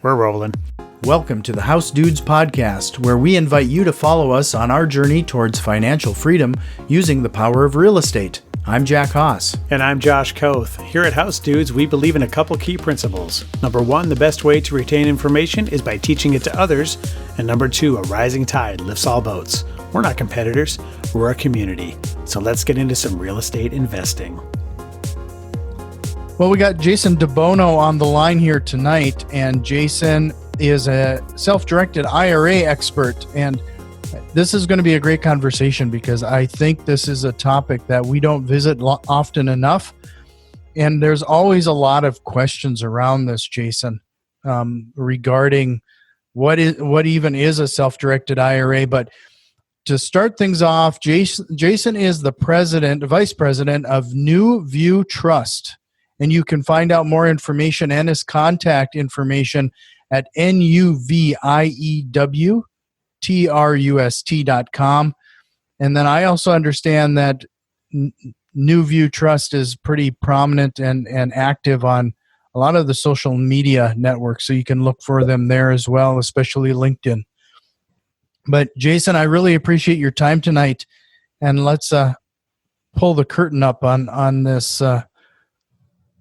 We're rolling. Welcome to the House Dudes podcast, where we invite you to follow us on our journey towards financial freedom using the power of real estate. I'm Jack Haas. And I'm Josh Koth. Here at House Dudes, we believe in a couple key principles. Number one, the best way to retain information is by teaching it to others. And number two, a rising tide lifts all boats. We're not competitors, we're a community. So let's get into some real estate investing. Well, we got Jason DeBono on the line here tonight, and Jason is a self-directed IRA expert. And this is going to be a great conversation because I think this is a topic that we don't visit often enough. And there's always a lot of questions around this, Jason, regarding what even is a self-directed IRA. But to start things off, Jason is the vice president of NuView Trust. And you can find out more information and his contact information at NuViewTrust.com. And then I also understand that NuView Trust is pretty prominent and active on a lot of the social media networks, so you can look for them there as well, especially LinkedIn. But Jason, I really appreciate your time tonight, and let's pull the curtain up on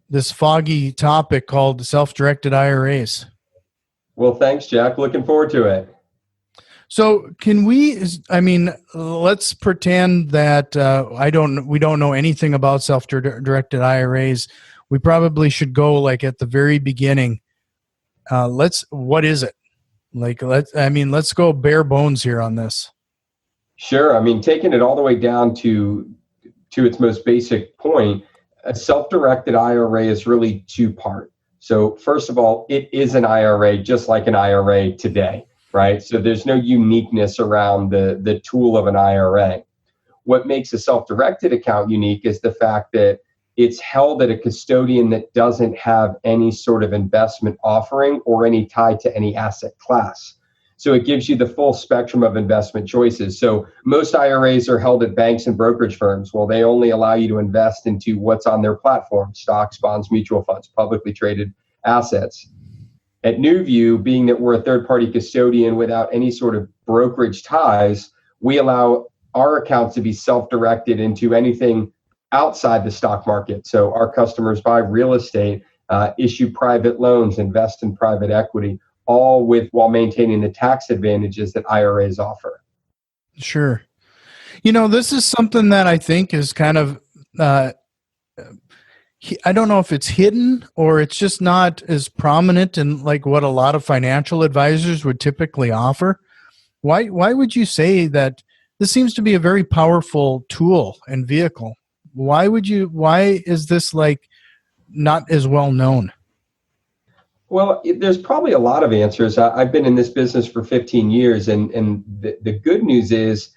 this foggy topic called self-directed IRAs. Well, thanks, Jack. Looking forward to it. So let's pretend that we don't know anything about self-directed IRAs. We probably should go like at the very beginning. What is it? Let's go bare bones here on this. Sure. Taking it all the way down to its most basic point, a self-directed IRA is really two-part. So first of all, it is an IRA just like an IRA today, right? So there's no uniqueness around the tool of an IRA. What makes a self-directed account unique is the fact that it's held at a custodian that doesn't have any sort of investment offering or any tie to any asset class. So it gives you the full spectrum of investment choices. So most IRAs are held at banks and brokerage firms. Well, they only allow you to invest into what's on their platform: stocks, bonds, mutual funds, publicly traded assets. At NuView, being that we're a third-party custodian without any sort of brokerage ties, we allow our accounts to be self-directed into anything outside the stock market. So our customers buy real estate, issue private loans, invest in private equity, all while maintaining the tax advantages that IRAs offer. Sure. This is something that I think is kind of, I don't know if it's hidden or it's just not as prominent in like what a lot of financial advisors would typically offer. Why would you say that this seems to be a very powerful tool and vehicle? Why is this like not as well known? Well, there's probably a lot of answers. I've been in this business for 15 years, and the good news is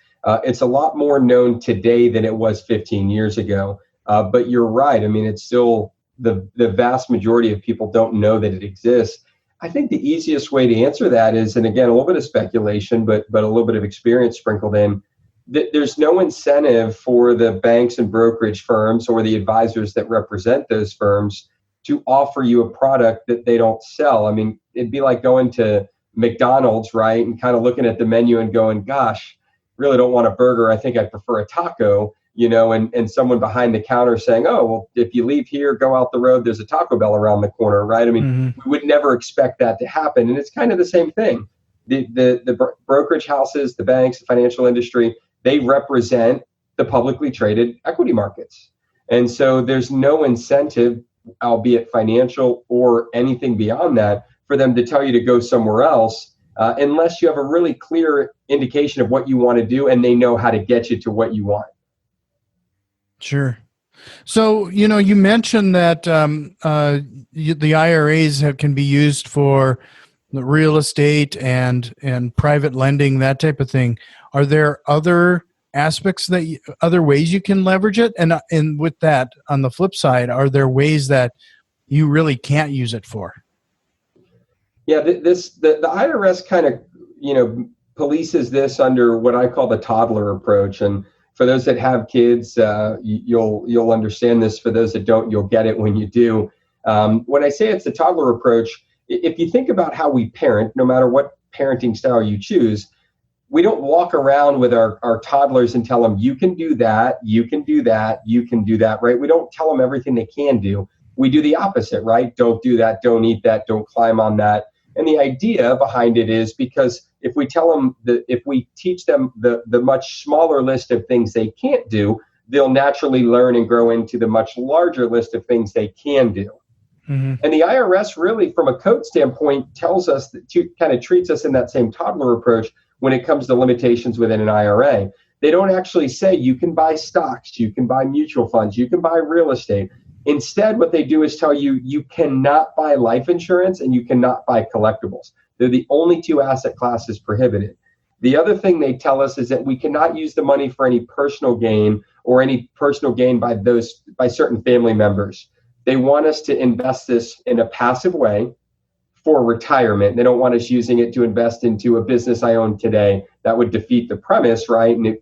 it's a lot more known today than it was 15 years ago. But you're right. It's still the vast majority of people don't know that it exists. I think the easiest way to answer that is, and again, a little bit of speculation, but a little bit of experience sprinkled in, that there's no incentive for the banks and brokerage firms or the advisors that represent those firms to offer you a product that they don't sell. It'd be like going to McDonald's, right, and kind of looking at the menu and going, gosh, really don't want a burger. I think I prefer a taco, and someone behind the counter saying, oh, well, if you leave here, go out the road, there's a Taco Bell around the corner, right? We would never expect that to happen. And it's kind of the same thing. The brokerage houses, the banks, the financial industry, they represent the publicly traded equity markets. And so there's no incentive, albeit financial or anything beyond that, for them to tell you to go somewhere else unless you have a really clear indication of what you want to do and they know how to get you to what you want. Sure. So, you mentioned that the IRAs can be used for the real estate and private lending, that type of thing. Are there other aspects other ways you can leverage it? And with that, on the flip side, are there ways that you really can't use it for? Yeah, the IRS kind of, polices this under what I call the toddler approach. And for those that have kids, you'll understand this. For those that don't, you'll get it when you do. When I say it's the toddler approach, if you think about how we parent, no matter what parenting style you choose, we don't walk around with our toddlers and tell them, you can do that, you can do that, you can do that, right? We don't tell them everything they can do. We do the opposite, right? Don't do that, don't eat that, don't climb on that. And the idea behind it is because if we tell them if we teach them the much smaller list of things they can't do, they'll naturally learn and grow into the much larger list of things they can do. Mm-hmm. And the IRS really, from a code standpoint, tells us that kind of treats us in that same toddler approach when it comes to limitations within an IRA. They don't actually say you can buy stocks, you can buy mutual funds, you can buy real estate. Instead, what they do is tell you you cannot buy life insurance and you cannot buy collectibles. They're the only two asset classes prohibited. The other thing they tell us is that we cannot use the money for any personal gain or any personal gain by certain family members. They want us to invest this in a passive way for retirement. They don't want us using it to invest into a business I own today. That would defeat the premise, right? And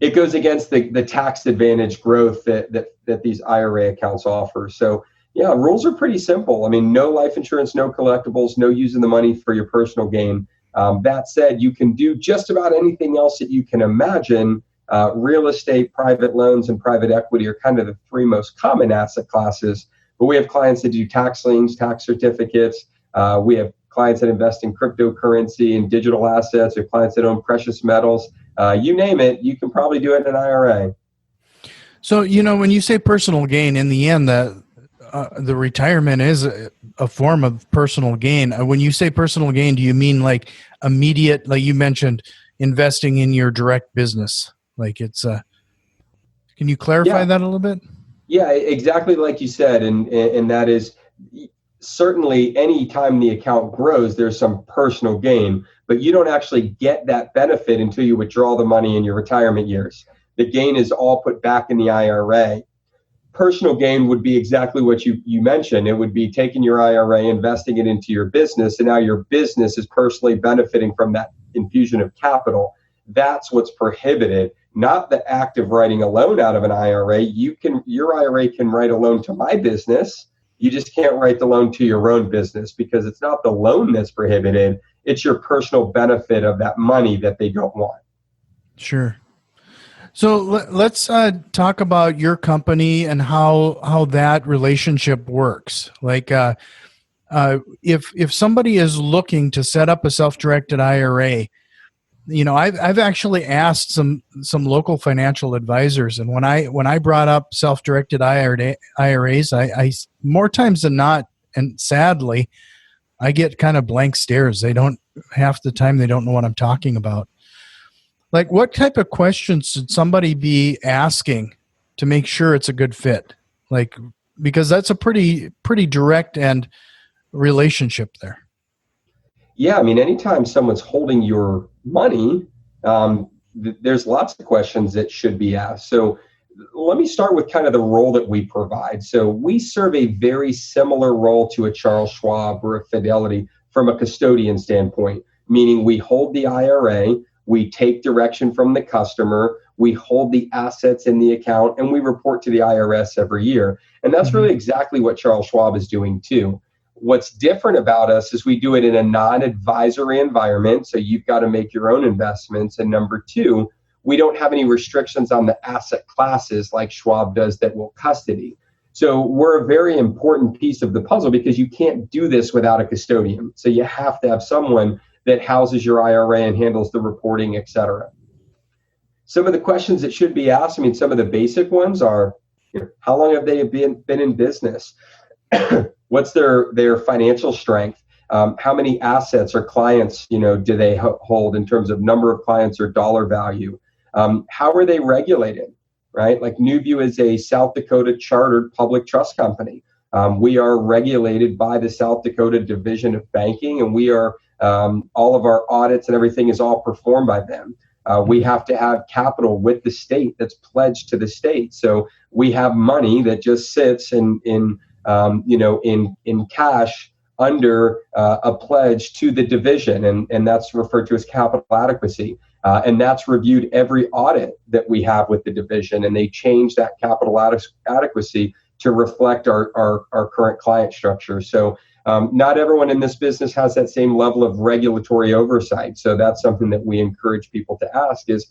it goes against the tax advantage growth that these IRA accounts offer. So yeah, rules are pretty simple. I mean, no life insurance, no collectibles, no using the money for your personal gain. That said, you can do just about anything else that you can imagine. Real estate, private loans, and private equity are kind of the three most common asset classes. But we have clients that do tax liens, tax certificates. We have clients that invest in cryptocurrency and digital assets. We have clients that own precious metals. You name it, you can probably do it in an IRA. So, when you say personal gain, in the end, the retirement is a form of personal gain. When you say personal gain, do you mean like immediate, like you mentioned, investing in your direct business? Like it's can you clarify that a little bit? Yeah, exactly like you said. And that is certainly any time the account grows, there's some personal gain, but you don't actually get that benefit until you withdraw the money in your retirement years. The gain is all put back in the IRA. Personal gain would be exactly what you mentioned. It would be taking your IRA, investing it into your business, and now your business is personally benefiting from that infusion of capital. That's what's prohibited, not the act of writing a loan out of an IRA. Your IRA can write a loan to my business. You just can't write the loan to your own business because it's not the loan that's prohibited. It's your personal benefit of that money that they don't want. Sure. So let's talk about your company and how that relationship works. Like if somebody is looking to set up a self-directed IRA, I've actually asked some local financial advisors, and when I brought up self-directed IRAs, I more times than not, and sadly, I get kind of blank stares. Half the time they don't know what I'm talking about. Like, what type of questions should somebody be asking to make sure it's a good fit? Like, because that's a pretty direct and relationship there. Yeah, I mean, anytime someone's holding your money, there's lots of questions that should be asked. So let me start with kind of the role that we provide. So we serve a very similar role to a Charles Schwab or a Fidelity from a custodian standpoint, meaning we hold the IRA, we take direction from the customer, we hold the assets in the account, and we report to the IRS every year. And that's really exactly what Charles Schwab is doing too. What's different about us is we do it in a non-advisory environment, so you've got to make your own investments. And number two, we don't have any restrictions on the asset classes like Schwab does that will custody. So we're a very important piece of the puzzle because you can't do this without a custodian. So you have to have someone that houses your IRA and handles the reporting, et cetera. Some of the questions that should be asked, I mean, some of the basic ones are, how long have they been in business? What's their financial strength? How many assets or clients, do they hold in terms of number of clients or dollar value? How are they regulated, right? Like NuView is a South Dakota chartered public trust company. We are regulated by the South Dakota Division of Banking, and we are all of our audits and everything is all performed by them. We have to have capital with the state that's pledged to the state. So we have money that just sits in cash under a pledge to the division, and that's referred to as capital adequacy. And that's reviewed every audit that we have with the division, and they change that capital adequacy to reflect our current client structure. So not everyone in this business has that same level of regulatory oversight. So that's something that we encourage people to ask is,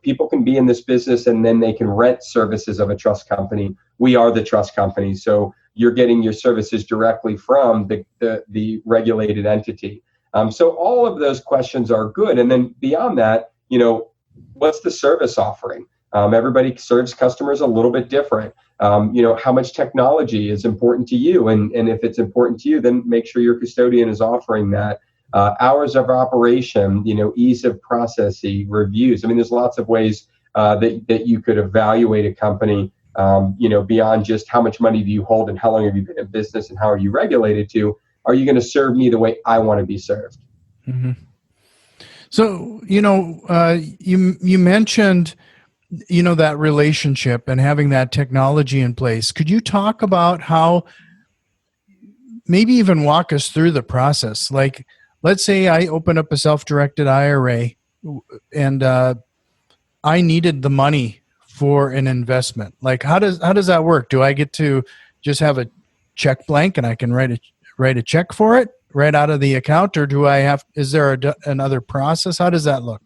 people can be in this business and then they can rent services of a trust company. We are the trust company. So you're getting your services directly from the regulated entity. So all of those questions are good. And then beyond that, what's the service offering? Everybody serves customers a little bit different. How much technology is important to you? And if it's important to you, then make sure your custodian is offering that. Hours of operation, ease of processing, reviews. I mean, there's lots of ways that you could evaluate a company, beyond just how much money do you hold and how long have you been in business and how are you regulated to, are you going to serve me the way I want to be served? Mm-hmm. So, you mentioned, that relationship and having that technology in place. Could you talk about how, maybe even walk us through the process? Like, let's say I open up a self-directed IRA and I needed the money for an investment. Like, how does that work? Do I get to just have a check blank and I can write a check for it right out of the account, or is there another process? How does that look?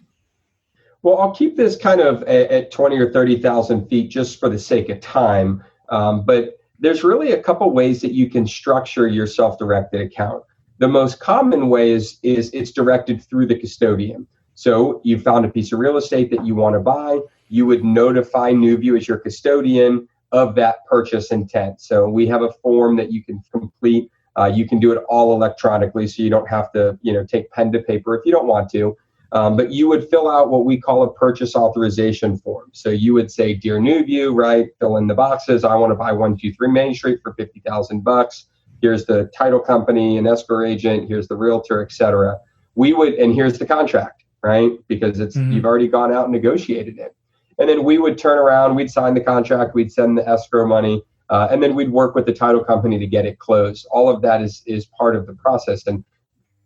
Well, I'll keep this kind of at 20 or 30,000 feet just for the sake of time. But there's really a couple ways that you can structure your self-directed account. The most common way is it's directed through the custodian. So you found a piece of real estate that you want to buy. You would notify NuView as your custodian of that purchase intent. So we have a form that you can complete. You can do it all electronically, so you don't have to, take pen to paper if you don't want to. But you would fill out what we call a purchase authorization form. So you would say, "Dear NuView," right? Fill in the boxes. I want to buy 123 Main Street for $50,000. Here's the title company and escrow agent. Here's the realtor, etc. And here's the contract, right? Because you've already gone out and negotiated it. And then we would turn around, we'd sign the contract, we'd send the escrow money, and then we'd work with the title company to get it closed. All of that is part of the process. And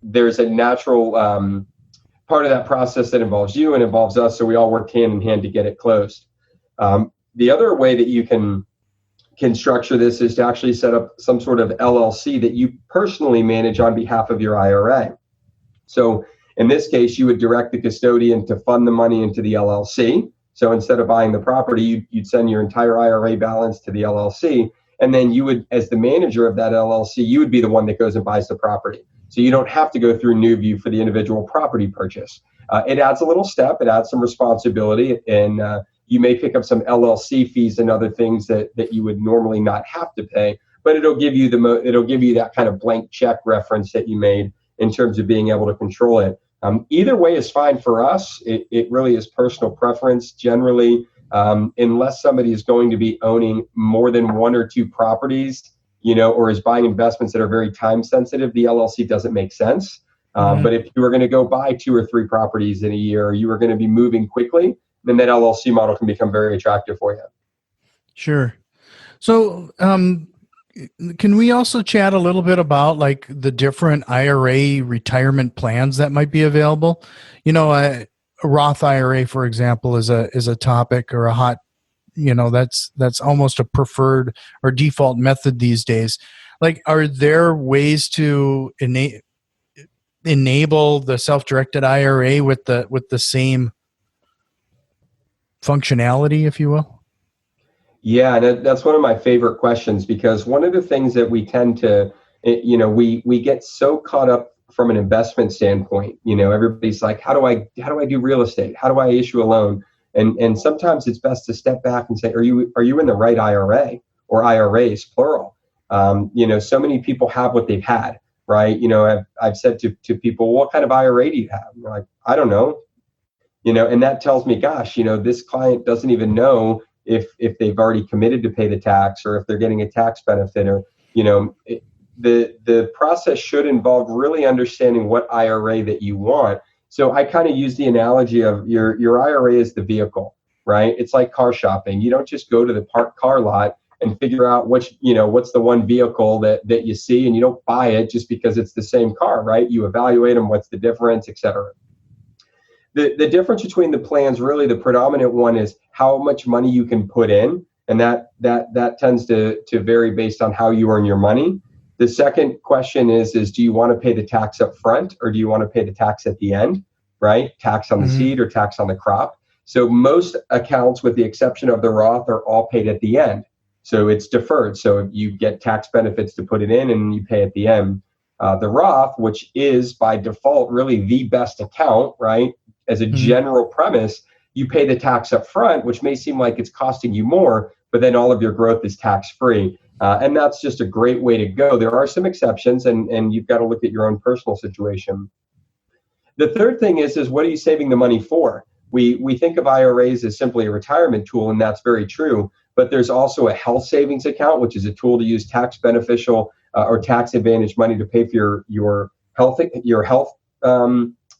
there's a natural part of that process that involves you and involves us, so we all work hand in hand to get it closed. The other way that you can structure this is to actually set up some sort of LLC that you personally manage on behalf of your IRA. So in this case, you would direct the custodian to fund the money into the LLC. So instead of buying the property, you'd send your entire IRA balance to the LLC. And then you would, as the manager of that LLC, you would be the one that goes and buys the property. So you don't have to go through NuView for the individual property purchase. It adds a little step, it adds some responsibility, and you may pick up some LLC fees and other things that you would normally not have to pay, but it'll give you that kind of blank check reference that you made in terms of being able to control it. Either way is fine for us. It really is personal preference. Generally, unless somebody is going to be owning more than one or two properties, or is buying investments that are very time sensitive, the LLC doesn't make sense. But if you were going to go buy 2 or 3 properties in a year, or you were going to be moving quickly, then that LLC model can become very attractive for you. Sure. So, can we also chat a little bit about like the different IRA retirement plans that might be available? A Roth IRA, for example, is a topic or a hot, that's almost a preferred or default method these days. Like, are there ways to enable the self-directed IRA with the same functionality, if you will? Yeah, that's one of my favorite questions, because one of the things that we tend to, we get so caught up from an investment standpoint. Everybody's like, how do I do real estate? How do I issue a loan? And sometimes it's best to step back and say, are you in the right IRA or IRAs, plural? So many people have what they've had, right? I've said to people, what kind of IRA do you have? And they're like, I don't know. And that tells me, gosh, this client doesn't even know if they've already committed to pay the tax, or if they're getting a tax benefit, or, the process should involve really understanding what IRA that you want. So I kind of use the analogy of your IRA is the vehicle, right? It's like car shopping. You don't just go to the parked car lot and figure out what's the one vehicle that you see, and you don't buy it just because it's the same car, right? You evaluate them, what's the difference, et cetera. The difference between the plans, really the predominant one, is how much money you can put in And that tends to vary based on how you earn your money. The second question is do you want to pay the tax up front or do you want to pay the tax at the end, right? Tax on the seed or tax on the crop. So most accounts, with the exception of the Roth, are all paid at the end. So it's deferred. So you get tax benefits to put it in and you pay at the end. The Roth, which is by default really the best account, right? As a general premise, you pay the tax up front, which may seem like it's costing you more, but then all of your growth is tax-free. And that's just a great way to go. There are some exceptions, and you've got to look at your own personal situation. The third thing is what are you saving the money for? We think of IRAs as simply a retirement tool, and that's very true. But there's also a health savings account, which is a tool to use tax beneficial or tax advantage money to pay for your health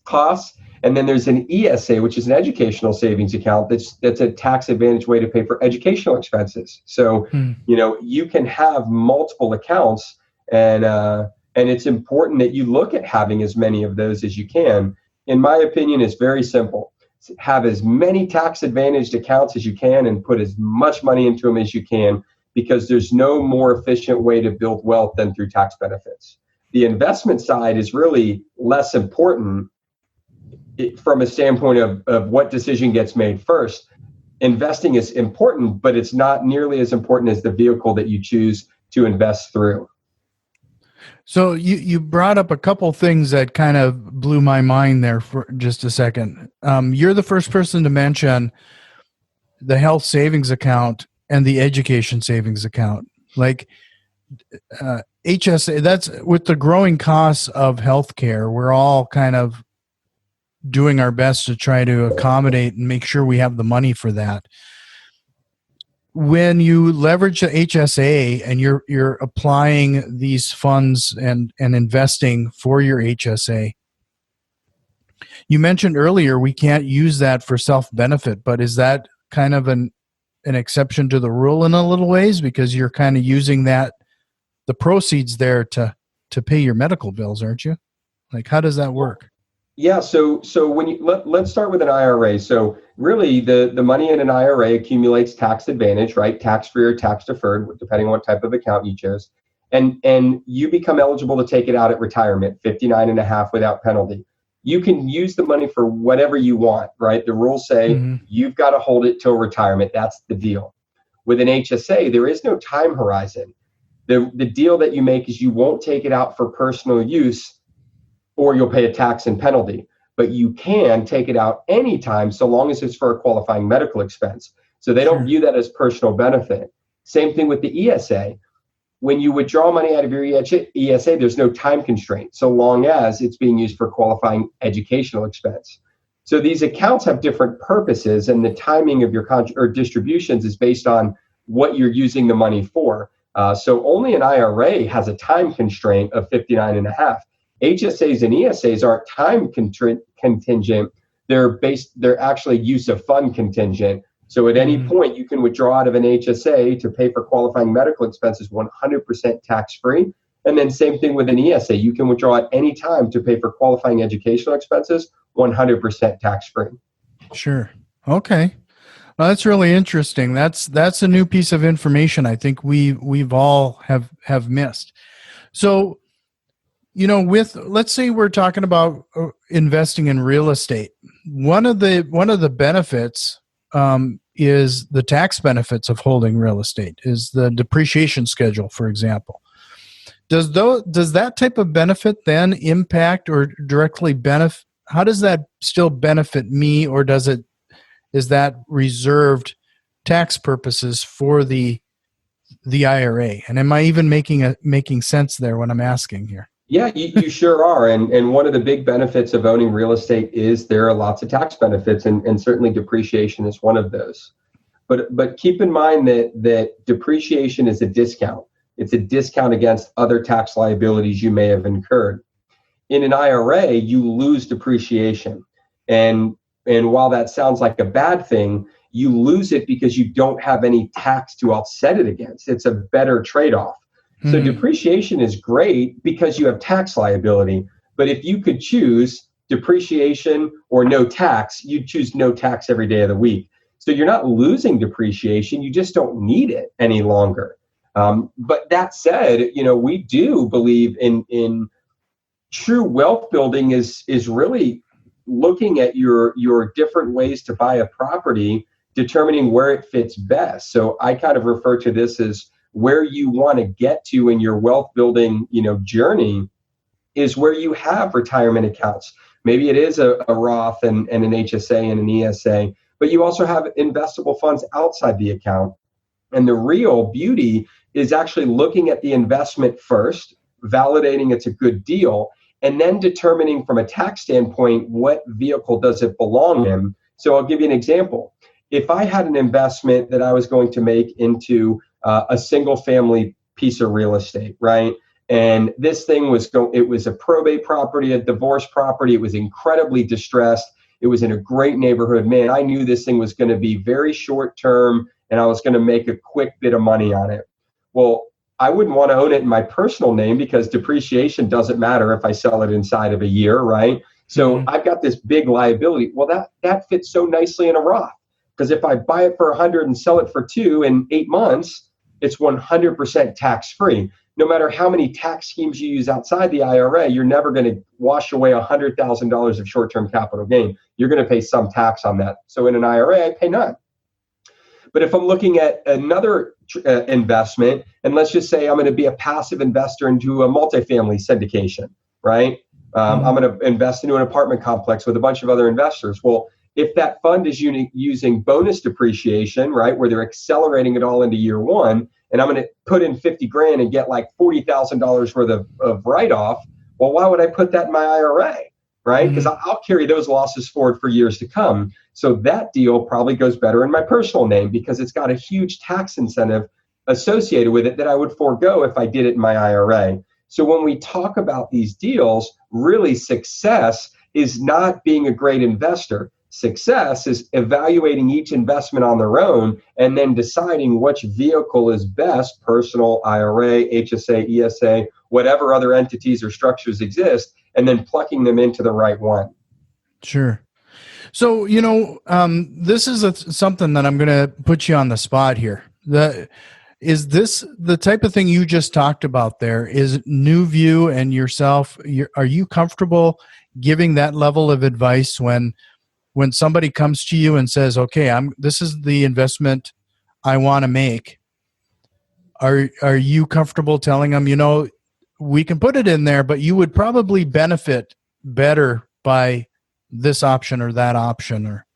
costs. And then there's an ESA, which is an educational savings account that's a tax advantage way to pay for educational expenses. So, you can have multiple accounts, and it's important that you look at having as many of those as you can. In my opinion, it's very simple. Have as many tax advantaged accounts as you can and put as much money into them as you can, because there's no more efficient way to build wealth than through tax benefits. The investment side is really less important from a standpoint of what decision gets made first. Investing is important, but it's not nearly as important as the vehicle that you choose to invest through. So you brought up a couple things that kind of blew my mind there for just a second. You're the first person to mention the health savings account and the education savings account. Like HSA, that's with the growing costs of healthcare, we're all kind of doing our best to try to accommodate and make sure we have the money for that. When you leverage the HSA and you're applying these funds and investing for your HSA, you mentioned earlier we can't use that for self-benefit, but is that kind of an exception to the rule in a little ways, because you're kind of using the proceeds there to pay your medical bills, aren't you? Like, how does that work? Yeah, so when let's start with an IRA. So really, the money in an IRA accumulates tax advantage, right? Tax-free or tax-deferred, depending on what type of account you chose. And you become eligible to take it out at retirement, 59.5 without penalty. You can use the money for whatever you want, right? The rules say you've got to hold it till retirement. That's the deal. With an HSA, there is no time horizon. The deal that you make is you won't take it out for personal use, or you'll pay a tax and penalty. But you can take it out anytime, so long as it's for a qualifying medical expense. So they don't view that as personal benefit. Same thing with the ESA. When you withdraw money out of your ESA, there's no time constraint, so long as it's being used for qualifying educational expense. So these accounts have different purposes, and the timing of your distributions is based on what you're using the money for. So only an IRA has a time constraint of 59.5. HSAs and ESAs aren't time contingent. They're actually use of fund contingent. So at any point, you can withdraw out of an HSA to pay for qualifying medical expenses 100% tax-free. And then same thing with an ESA. You can withdraw at any time to pay for qualifying educational expenses 100% tax-free. Sure. Okay. Well, that's really interesting. That's a new piece of information I think we've all have missed. So, let's say we're talking about investing in real estate. One of the benefits is the tax benefits of holding real estate, is the depreciation schedule, for example. Does that type of benefit then impact or directly benefit? How does that still benefit me, or is that reserved tax purposes for the IRA? And am I even making sense there when I'm asking here? Yeah, you sure are. And one of the big benefits of owning real estate is there are lots of tax benefits, and certainly depreciation is one of those. But keep in mind that depreciation is a discount. It's a discount against other tax liabilities you may have incurred. In an IRA, you lose depreciation. And while that sounds like a bad thing, you lose it because you don't have any tax to offset it against. It's a better trade-off. So depreciation is great because you have tax liability. But if you could choose depreciation or no tax, you'd choose no tax every day of the week. So you're not losing depreciation. You just don't need it any longer. But that said, we do believe in true wealth building is really looking at your different ways to buy a property, determining where it fits best. So I kind of refer to this as where you want to get to in your wealth building, journey is where you have retirement accounts. Maybe it is a Roth and an HSA and an ESA, but you also have investable funds outside the account. And the real beauty is actually looking at the investment first, validating it's a good deal, and then determining from a tax standpoint, what vehicle does it belong in? So I'll give you an example. If I had an investment that I was going to make into a single family piece of real estate, right? And this thing it was a probate property, a divorce property. It was incredibly distressed. It was in a great neighborhood. Man, I knew this thing was going to be very short term and I was going to make a quick bit of money on it. Well, I wouldn't want to own it in my personal name because depreciation doesn't matter if I sell it inside of a year, right? So I've got this big liability. Well, that fits so nicely in a Roth because if I buy it for 100 and sell it for 2 in 8 months, it's 100% tax free. No matter how many tax schemes you use outside the IRA, you're never going to wash away $100,000 of short-term capital gain. You're going to pay some tax on that. So in an IRA, I pay none. But if I'm looking at another investment, and let's just say I'm going to be a passive investor into a multifamily syndication, right? I'm going to invest into an apartment complex with a bunch of other investors. Well, if that fund is using bonus depreciation, right, where they're accelerating it all into year one, and I'm going to put in 50 grand and get like $40,000 worth of write-off, well, why would I put that in my IRA, right? Because I'll carry those losses forward for years to come. So that deal probably goes better in my personal name because it's got a huge tax incentive associated with it that I would forego if I did it in my IRA. So when we talk about these deals, really success is not being a great investor. Success is evaluating each investment on their own and then deciding which vehicle is best, personal, IRA, HSA, ESA, whatever other entities or structures exist, and then plucking them into the right one. Sure. So, this is something that I'm going to put you on the spot here. Is this the type of thing you just talked about there? Is NuView and yourself, are you comfortable giving that level of advice when somebody comes to you and says, okay, this is the investment I want to make? Are you comfortable telling them, we can put it in there, but you would probably benefit better by this option or that option? Or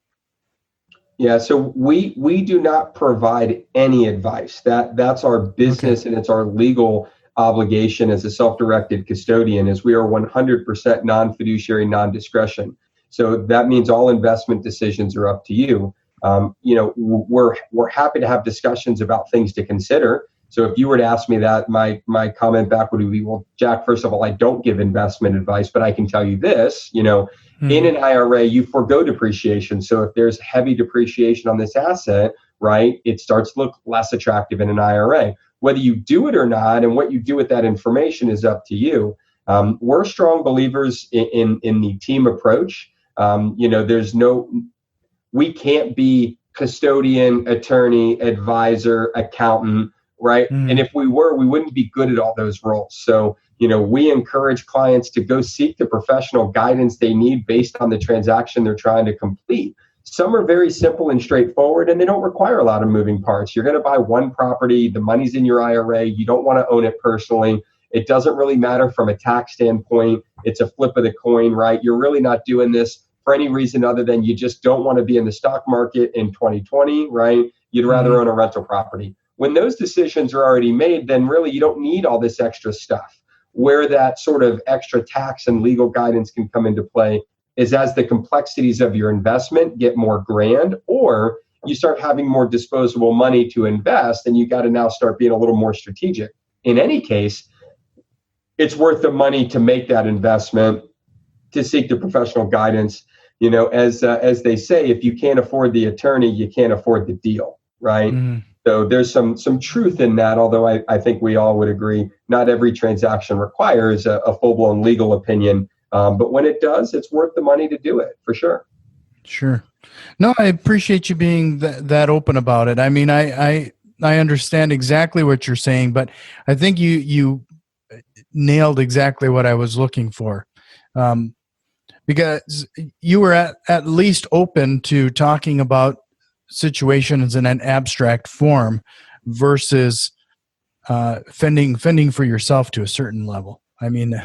yeah, so we do not provide any advice. That's our business, and it's our legal obligation as a self-directed custodian is we are 100% non-fiduciary, non-discretion. So that means all investment decisions are up to you. We're happy to have discussions about things to consider. So if you were to ask me that, my comment back would be, well, Jack, first of all, I don't give investment advice, but I can tell you this, in an IRA, you forego depreciation. So if there's heavy depreciation on this asset, right, it starts to look less attractive in an IRA. Whether you do it or not and what you do with that information is up to you. We're strong believers in the team approach. We can't be custodian, attorney, advisor, accountant, right? And if we were, we wouldn't be good at all those roles. So, we encourage clients to go seek the professional guidance they need based on the transaction they're trying to complete. Some are very simple and straightforward, and they don't require a lot of moving parts. You're going to buy one property, the money's in your IRA, you don't want to own it personally. It doesn't really matter from a tax standpoint. It's a flip of the coin, right? You're really not doing this for any reason other than you just don't want to be in the stock market in 2020, right? You'd rather own a rental property. When those decisions are already made, then really you don't need all this extra stuff. Where that sort of extra tax and legal guidance can come into play is as the complexities of your investment get more grand, or you start having more disposable money to invest, and you got to now start being a little more strategic. In any case, it's worth the money to make that investment, to seek the professional guidance. As they say, if you can't afford the attorney, you can't afford the deal, right? So there's some truth in that, although I think we all would agree not every transaction requires a full-blown legal opinion. But when it does, it's worth the money to do it, for sure. Sure. No, I appreciate you being that open about it. I mean, I understand exactly what you're saying, but I think you nailed exactly what I was looking for. Because you were at least open to talking about situations in an abstract form versus fending for yourself to a certain level. I mean,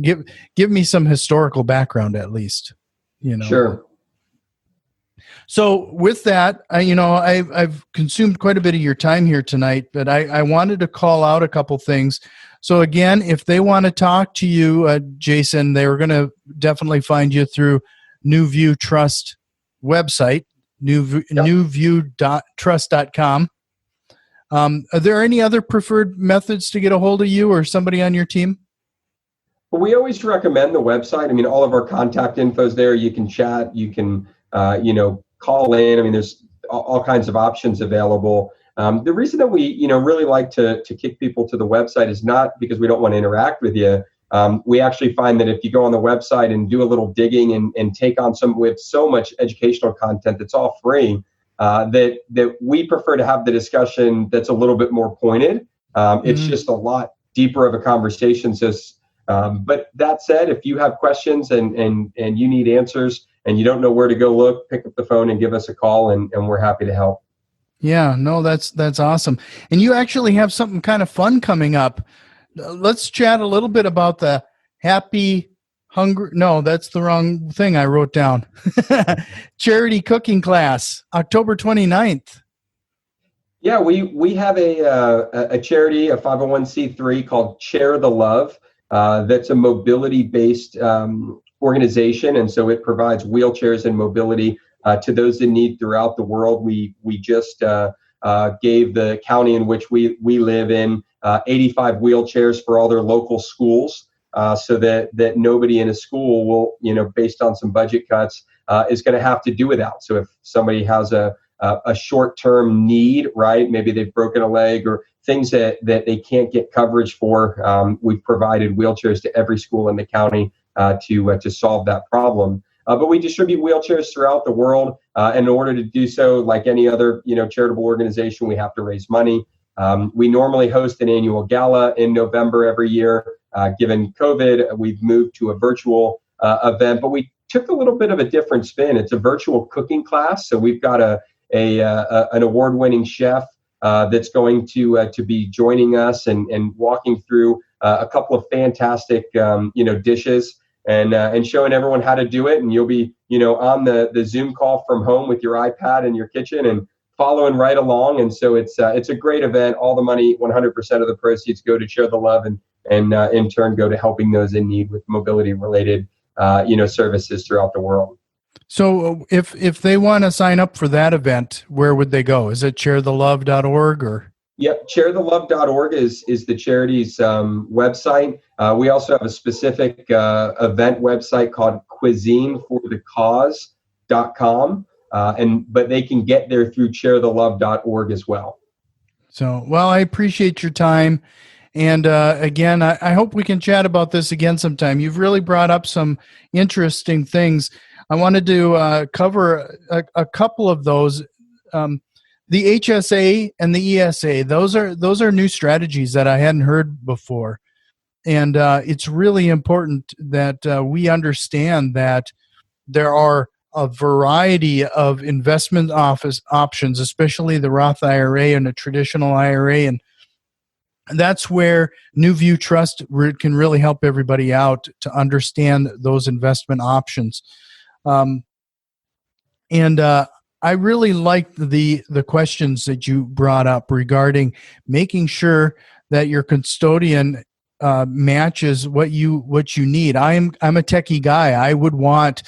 give me some historical background at least. Sure. So with that, I've consumed quite a bit of your time here tonight, but I wanted to call out a couple things. So again, if they want to talk to you, Jason, they were going to definitely find you through NuView Trust website, NuView.trust.com. Are there any other preferred methods to get a hold of you or somebody on your team? Well, we always recommend the website. I mean, all of our contact info is there. You can chat, you can, call in. I mean, there's all kinds of options available. The reason that we, really like to kick people to the website is not because we don't want to interact with you. We actually find that if you go on the website and do a little digging and take on with so much educational content that's all free, that we prefer to have the discussion that's a little bit more pointed. It's just a lot deeper of a conversation. So, but that said, if you have questions and you need answers and you don't know where to go look, pick up the phone and give us a call, and we're happy to help. Yeah, no, that's awesome. And you actually have something kind of fun coming up. Let's chat a little bit about the Happy Hungry. No, that's the wrong thing I wrote down. Charity cooking class, October 29th. Yeah, we have a charity, a 501c3 called Share the Love. That's a mobility-based organization, and so it provides wheelchairs and mobility to those in need throughout the world. We just gave the county in which we live in 85 wheelchairs for all their local schools, so that nobody in a school will, based on some budget cuts, is going to have to do without. So if somebody has a short-term need, right? Maybe they've broken a leg or things that they can't get coverage for. We've provided wheelchairs to every school in the county to solve that problem. But we distribute wheelchairs throughout the world. And in order to do so, like any other charitable organization, we have to raise money. We normally host an annual gala in November every year. Given COVID, we've moved to a virtual event, but we took a little bit of a different spin. It's a virtual cooking class, so we've got an award-winning chef that's going to be joining us and walking through a couple of fantastic dishes and showing everyone how to do it. And you'll be on the Zoom call from home with your iPad in your kitchen and following right along. And so it's a great event. All the money, 100% of the proceeds go to Share the Love and in turn go to helping those in need with mobility related services throughout the world. So if they want to sign up for that event, where would they go? Is it sharethelove.org or? Yep, sharethelove.org is the charity's website. We also have a specific event website called cuisineforthecause.com, but they can get there through sharethelove.org as well. So, well, I appreciate your time. And again, I hope we can chat about this again sometime. You've really brought up some interesting things. I wanted to cover a couple of those. The HSA and the ESA, those are new strategies that I hadn't heard before. And it's really important that we understand that there are a variety of investment options, especially the Roth IRA and a traditional IRA. And that's where NuView Trust can really help everybody out to understand those investment options. I really liked the questions that you brought up regarding making sure that your custodian matches what you need. I'm a techie guy. I would want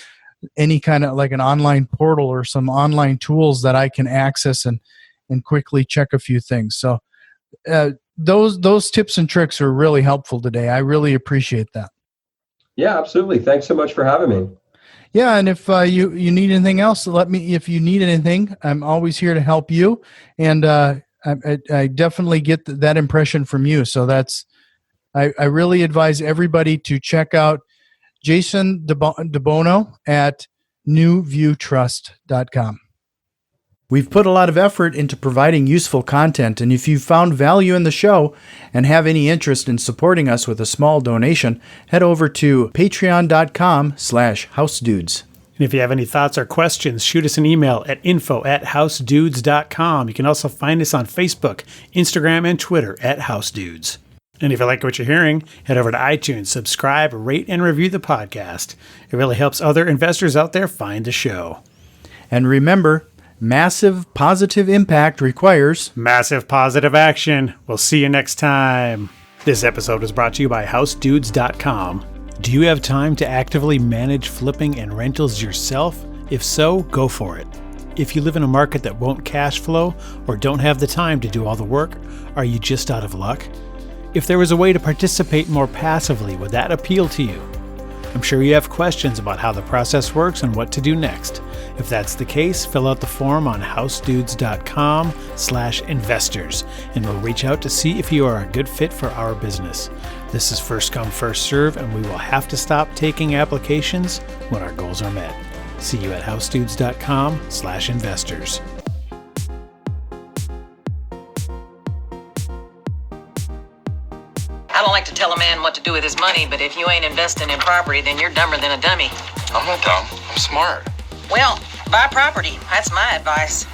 any kind of like an online portal or some online tools that I can access and quickly check a few things. So those tips and tricks are really helpful today. I really appreciate that. Yeah, absolutely. Thanks so much for having me. Yeah, and if you need anything else, if you need anything, I'm always here to help you. And I definitely get that impression from you. So I really advise everybody to check out Jason DeBono at NuViewTrust.com. We've put a lot of effort into providing useful content, and if you found value in the show and have any interest in supporting us with a small donation, head over to patreon.com/housedudes. And if you have any thoughts or questions, shoot us an email at info@housedudes.com. You can also find us on Facebook, Instagram, and Twitter @housedudes. And if you like what you're hearing, head over to iTunes, subscribe, rate, and review the podcast. It really helps other investors out there find the show. And remember, massive positive impact requires massive positive action. We'll see you next time. This episode was brought to you by housedudes.com. Do you have time to actively manage flipping and rentals yourself? If so, go for it. If you live in a market that won't cash flow or don't have the time to do all the work, are you just out of luck? If there was a way to participate more passively, would that appeal to you? I'm sure you have questions about how the process works and what to do next. If that's the case, fill out the form on housedudes.com/investors, and we'll reach out to see if you are a good fit for our business. This is first come, first serve, and we will have to stop taking applications when our goals are met. See you at housedudes.com/investors. I don't like to tell a man what to do with his money, but if you ain't investing in property, then you're dumber than a dummy. I'm not dumb. I'm smart. Well, buy property. That's my advice.